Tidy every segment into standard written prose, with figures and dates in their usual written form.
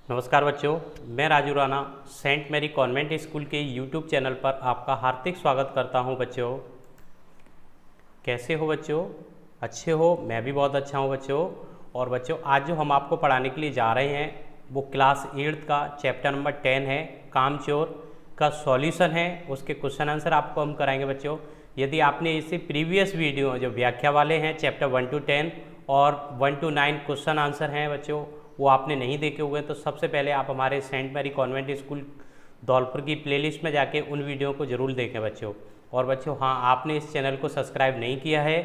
नमस्कार बच्चों, मैं Raju Rana Saint Mary Convent School के यूट्यूब चैनल पर आपका हार्दिक स्वागत करता हूं। बच्चों कैसे हो बच्चों? अच्छे हो? मैं भी बहुत अच्छा हूं बच्चों। और बच्चों आज जो हम आपको पढ़ाने के लिए जा रहे हैं वो क्लास 8 का चैप्टर नंबर 10 है, कामचोर का सॉल्यूशन है। उसके क्वेश्चन आंसर आपको हम कराएंगे बच्चों। यदि आपने इससे प्रीवियस वीडियो जो व्याख्या वाले हैं चैप्टर 1 to 10 और 1 to 9 क्वेश्चन आंसर हैं बच्चों, वो आपने नहीं देखे हुए तो सबसे पहले आप हमारे Saint Mary Convent School Dholpur की प्लेलिस्ट में जाके उन वीडियो को ज़रूर देखें बच्चों। और बच्चों हाँ, आपने इस चैनल को सब्सक्राइब नहीं किया है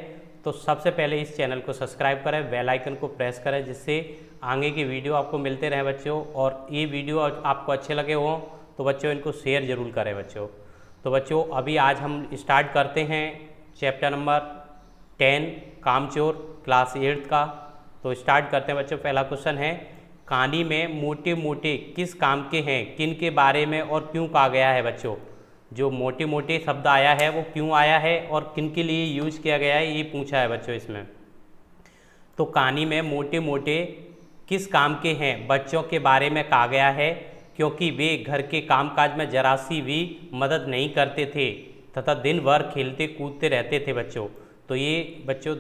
तो सबसे पहले इस चैनल को सब्सक्राइब करें, बेल आइकन को प्रेस करें, जिससे आगे की वीडियो आपको मिलते रहें बच्चों। और ये वीडियो आपको अच्छे लगे हों तो बच्चों इनको शेयर ज़रूर करें बच्चों। तो बच्चों अभी आज हम स्टार्ट करते हैं चैप्टर नंबर 10 कामचोर क्लास 8 का। तो स्टार्ट करते हैं बच्चों। पहला क्वेश्चन है, कहानी में मोटे मोटे किस काम के हैं, किन के बारे में और क्यों कहा गया है बच्चों? जो मोटे मोटे शब्द आया है वो क्यों आया है और किन के लिए यूज किया गया है, ये पूछा है बच्चों इसमें। तो कहानी में मोटे मोटे किस काम के हैं बच्चों के बारे में कहा गया है, क्योंकि वे घर के कामकाज में जरा सी भी मदद नहीं करते थे तथा दिन भर खेलते कूदते रहते थे बच्चों। तो ये बच्चों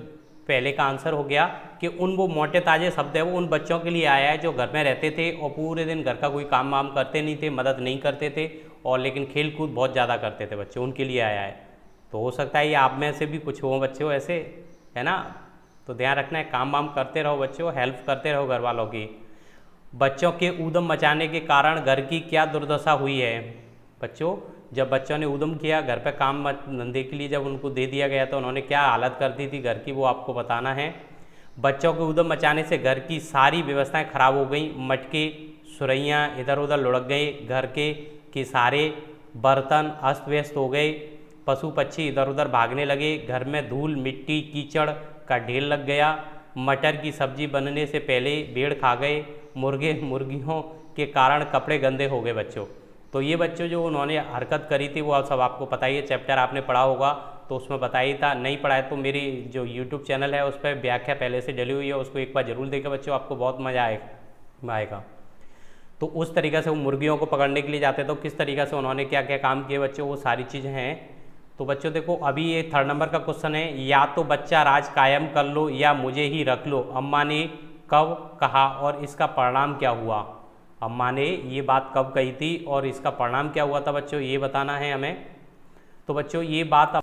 पहले का आंसर हो गया कि वो मोटे ताजे शब्द है वो उन बच्चों के लिए आया है जो घर में रहते थे और पूरे दिन घर का कोई काम वाम करते नहीं थे, मदद नहीं करते थे और लेकिन खेल कूद बहुत ज़्यादा करते थे बच्चों, उनके लिए आया है। तो हो सकता है ये आप में से भी कुछ हो बच्चों ऐसे, है ना? तो ध्यान रखना है, काम वाम करते रहो बच्चों, हेल्प करते रहो घर वालों की। बच्चों के ऊधम मचाने के कारण घर की क्या दुर्दशा हुई है बच्चों? जब बच्चों ने उद्यम किया घर पे काम धंधे के लिए, जब उनको दे दिया गया तो उन्होंने क्या हालत कर दी थी घर की, वो आपको बताना है। बच्चों के उद्यम मचाने से घर की सारी व्यवस्थाएं खराब हो गई, मटके सुरैयाँ इधर उधर लुढ़क गए, घर के सारे बर्तन अस्त व्यस्त हो गए, पशु पक्षी इधर उधर भागने लगे, घर में धूल मिट्टी कीचड़ का ढेर लग गया, मटर की सब्जी बनने से पहले भेड़ खा गए, मुर्गियों के कारण कपड़े गंदे हो गए बच्चों। तो ये बच्चों जो उन्होंने हरकत करी थी वो सब आपको पता ही है, चैप्टर आपने पढ़ा होगा तो उसमें बताया था। नहीं पढ़ा है तो मेरी जो यूट्यूब चैनल है उस पर व्याख्या पहले से डली हुई है, उसको एक बार जरूर देखें बच्चों, आपको बहुत मज़ा आएगा। तो उस तरीक़े से वो मुर्गियों को पकड़ने के लिए जाते तो किस तरीक़े से उन्होंने क्या क्या काम किए बच्चों, वो सारी चीज़ें हैं। तो बच्चों देखो अभी ये 3rd नंबर का क्वेश्चन है, या तो बच्चा राज कायम कर लो या मुझे ही रख लो, अम्मा ने कब कहा और इसका परिणाम क्या हुआ? अम्मा ने ये बात कब कही थी और इसका परिणाम क्या हुआ था बच्चों, ये बताना है हमें। तो बच्चों ये बात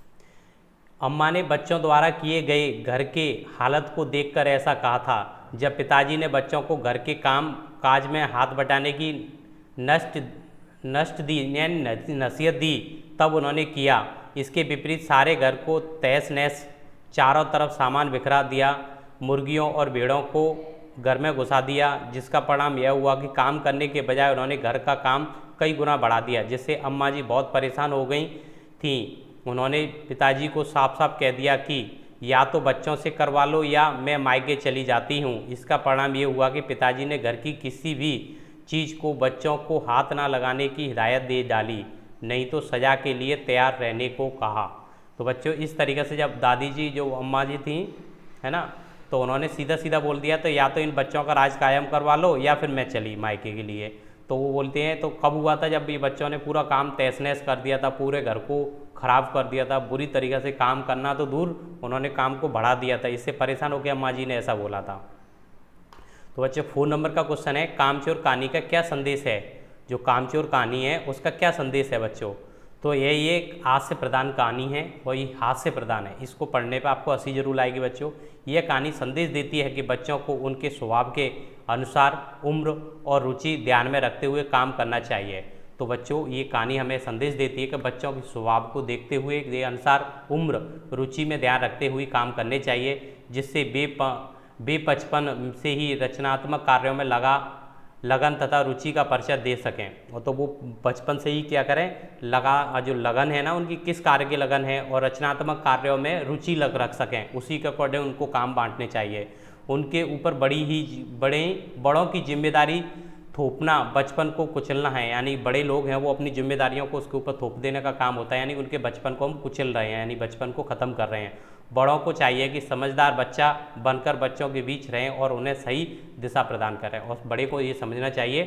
अम्मा ने बच्चों द्वारा किए गए घर के हालत को देखकर ऐसा कहा था। जब पिताजी ने बच्चों को घर के काम काज में हाथ बटाने की नसीहत दी तब उन्होंने किया। इसके विपरीत सारे घर को तहस नहस, चारों तरफ सामान बिखरा दिया, मुर्गियों और भेड़ों को घर में घुसा दिया, जिसका परिणाम यह हुआ कि काम करने के बजाय उन्होंने घर का काम कई गुना बढ़ा दिया, जिससे अम्मा जी बहुत परेशान हो गई थी। उन्होंने पिताजी को साफ साफ कह दिया कि या तो बच्चों से करवा लो या मैं मायके चली जाती हूँ। इसका परिणाम ये हुआ कि पिताजी ने घर की किसी भी चीज़ को बच्चों को हाथ ना लगाने की हिदायत दे डाली, नहीं तो सज़ा के लिए तैयार रहने को कहा। तो बच्चों इस तरीके से जब दादी जी जो अम्मा जी थी, है ना, तो उन्होंने सीधा सीधा बोल दिया तो या तो इन बच्चों का राज कायम करवा लो या फिर मैं चली मायके के लिए। तो वो बोलते हैं तो कब हुआ था, जब ये बच्चों ने पूरा काम तहस नहस कर दिया था, पूरे घर को ख़राब कर दिया था, बुरी तरीके से काम करना तो दूर उन्होंने काम को बढ़ा दिया था, इससे परेशान होकर अम्मा जी ने ऐसा बोला था। तो बच्चे 4 नंबर का क्वेश्चन है, कामचोर कहानी का क्या संदेश है? जो कामचोर कहानी है उसका क्या संदेश है बच्चों? तो ये एक हास्य प्रधान कहानी है और ये हास्य प्रधान है, इसको पढ़ने पे आपको हंसी जरूर आएगी बच्चों। यह कहानी संदेश देती है कि बच्चों को उनके स्वभाव के अनुसार उम्र और रुचि ध्यान में रखते हुए काम करना चाहिए। तो बच्चों ये कहानी हमें संदेश देती है कि बच्चों के स्वभाव को देखते हुए के अनुसार उम्र रुचि में ध्यान रखते हुए काम करने चाहिए, जिससे बचपन से ही रचनात्मक कार्यों में लगन तथा रुचि का परिचय दे सकें। और तो वो बचपन से ही क्या करें, जो लगन है ना उनकी किस कार्य की लगन है और रचनात्मक कार्यों में रुचि रख सकें, उसी के अकॉर्डिंग उनको काम बांटने चाहिए। उनके ऊपर बड़ों की जिम्मेदारी थोपना बचपन को कुचलना है, यानी बड़े लोग हैं वो अपनी जिम्मेदारियों को उसके ऊपर थोप देने का काम होता है, यानी उनके बचपन को हम कुचल रहे हैं, यानी बचपन को ख़त्म कर रहे हैं। बड़ों को चाहिए कि समझदार बच्चा बनकर बच्चों के बीच रहें और उन्हें सही दिशा प्रदान करें। और बड़े को ये समझना चाहिए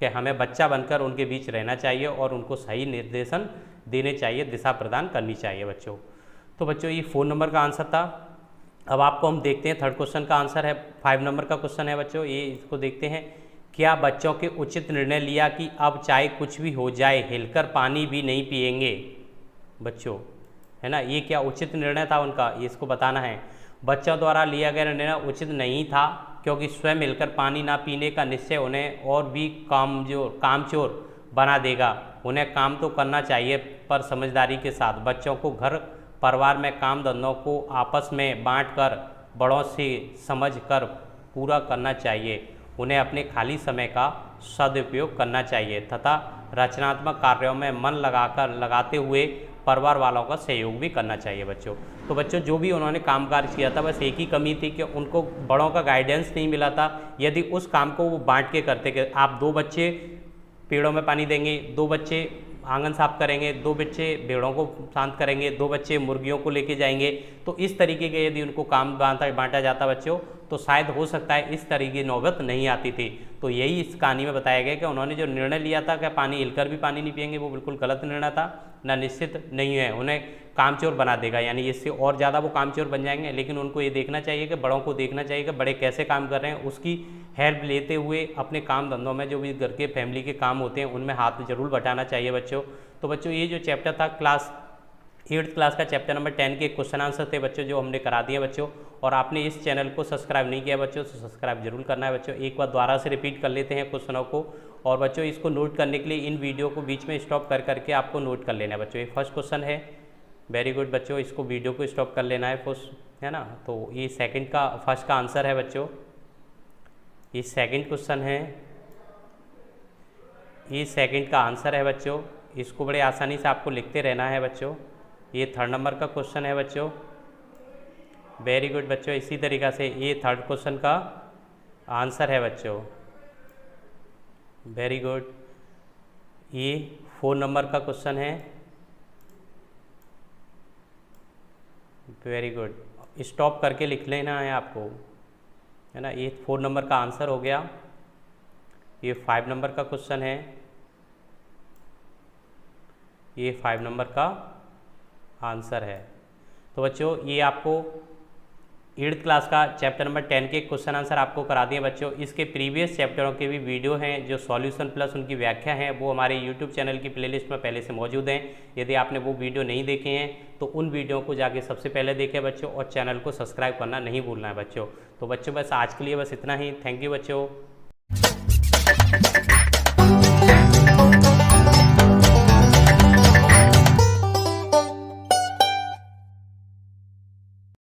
कि हमें बच्चा बनकर उनके बीच रहना चाहिए और उनको सही निर्देशन देने चाहिए, दिशा प्रदान करनी चाहिए बच्चों। तो बच्चों ये 4 नंबर का आंसर था। अब आपको हम देखते हैं 3rd क्वेश्चन का आंसर है। 5 नंबर का क्वेश्चन है बच्चों, ये इसको देखते हैं। क्या बच्चों के उचित निर्णय लिया कि अब चाहे कुछ भी हो जाए हिलकर पानी भी नहीं पिएंगे बच्चों, है ना। ये क्या उचित निर्णय था उनका, ये इसको बताना है। बच्चों द्वारा लिया गया निर्णय उचित नहीं था क्योंकि स्वयं हिलकर पानी ना पीने का निश्चय उन्हें और भी कामचोर बना देगा। उन्हें काम तो करना चाहिए पर समझदारी के साथ। बच्चों को घर परिवार में काम धंधों को आपस में बांटकर बड़ों से समझ कर पूरा करना चाहिए। उन्हें अपने खाली समय का सदुपयोग करना चाहिए तथा रचनात्मक कार्यों में मन लगाते हुए परिवार वालों का सहयोग भी करना चाहिए बच्चों। तो बच्चों जो भी उन्होंने कामकाज किया था बस एक ही कमी थी कि उनको बड़ों का गाइडेंस नहीं मिला था। यदि उस काम को वो बांट के करते कि आप 2 बच्चे पेड़ों में पानी देंगे, 2 बच्चे आंगन साफ करेंगे, 2 बच्चे भेड़ों को शांत करेंगे, 2 बच्चे मुर्गियों को लेके जाएंगे, तो इस तरीके के यदि उनको काम बांटा जाता बच्चों तो शायद हो सकता है इस तरीके की नौबत नहीं आती थी। तो यही इस कहानी में बताया गया कि उन्होंने जो निर्णय लिया था कि पानी हिलकर भी पानी नहीं पिएंगे, वो बिल्कुल गलत निर्णय था, ना निश्चित नहीं है, उन्हें कामचोर बना देगा, यानी इससे और ज़्यादा वो कामचोर बन जाएंगे। लेकिन उनको ये देखना चाहिए कि बड़ों को देखना चाहिए कि बड़े कैसे काम कर रहे हैं, उसकी हेल्प लेते हुए अपने काम धंधों में जो भी घर के फैमिली के काम होते हैं उनमें हाथ जरूर बटाना चाहिए बच्चों। तो बच्चों ये जो चैप्टर था क्लास 8th क्लास का चैप्टर नंबर 10 के क्वेश्चन आंसर थे बच्चों, जो हमने करा दिए बच्चों। और आपने इस चैनल को सब्सक्राइब नहीं किया बच्चों तो सब्सक्राइब जरूर करना है बच्चों। एक बार दोबारा से रिपीट कर लेते हैं क्वेश्चनों को, और बच्चों इसको नोट करने के लिए इन वीडियो को बीच में स्टॉप करके आपको नोट कर लेना है बच्चों। ये फर्स्ट क्वेश्चन है, वेरी गुड बच्चों, इसको वीडियो को स्टॉप कर लेना है फर्स्ट, है ना। तो ये फर्स्ट का आंसर है बच्चों। ये सेकंड क्वेश्चन है, ये सेकंड का आंसर है बच्चों। इसको बड़े आसानी से आपको लिखते रहना है बच्चों। ये 3rd नंबर का क्वेश्चन है बच्चों, वेरी गुड बच्चों। इसी तरीक़ा से ये 3rd क्वेश्चन का आंसर है बच्चों, वेरी गुड। ये 4 नंबर का क्वेश्चन है, वेरी गुड। स्टॉप करके लिख लेना है आपको, है ना। ये 4 नंबर का आंसर हो गया। ये 5 नंबर का क्वेश्चन है, ये 5 नंबर का आंसर है। तो बच्चों ये आपको 8th क्लास का चैप्टर नंबर 10 के क्वेश्चन आंसर आपको करा दिए बच्चों। इसके प्रीवियस चैप्टरों के भी वीडियो हैं जो सॉल्यूशन प्लस उनकी व्याख्या हैं, वो हमारे यूट्यूब चैनल की प्लेलिस्ट में पहले से मौजूद हैं। यदि आपने वो वीडियो नहीं देखे हैं तो उन वीडियो को जाके सबसे पहले देखें बच्चों, और चैनल को सब्सक्राइब करना नहीं भूलना है बच्चों। तो बच्चों बस आज के लिए बस इतना ही, थैंक यू बच्चों।